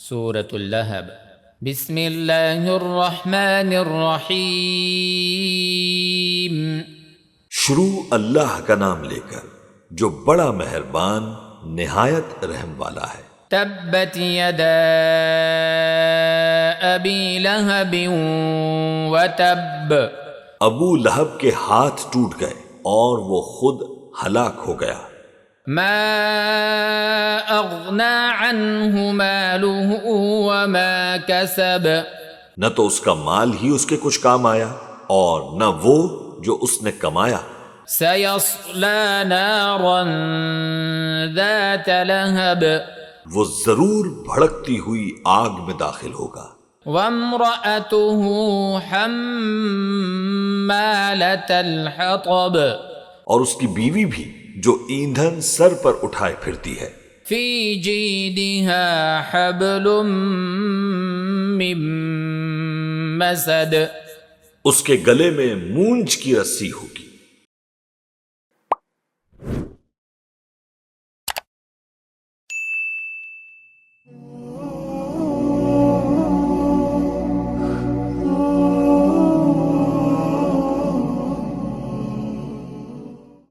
سورة اللہب۔ بسم اللہ الرحمن الرحیم۔ شروع اللہ کا نام لے کر جو بڑا مہربان نہایت رحم والا ہے۔ تبت یدا ابی لہب وتب۔ ابو لہب کے ہاتھ ٹوٹ گئے اور وہ خود ہلاک ہو گیا۔ ما اغنى عنه ماله وما كسب۔ نہ تو اس کا مال ہی اس کے کچھ کام آیا اور نہ وہ جو اس نے کمایا۔ سيصلى نارا ذات لهب۔ وہ ضرور بھڑکتی ہوئی آگ میں داخل ہوگا۔ وامرأته حمالة الحطب۔ اور اس کی بیوی بھی جو ایندھن سر پر اٹھائے پھرتی ہے۔ في جيدها حبل من مسد۔ اس کے گلے میں مونج کی رسی ہوگی۔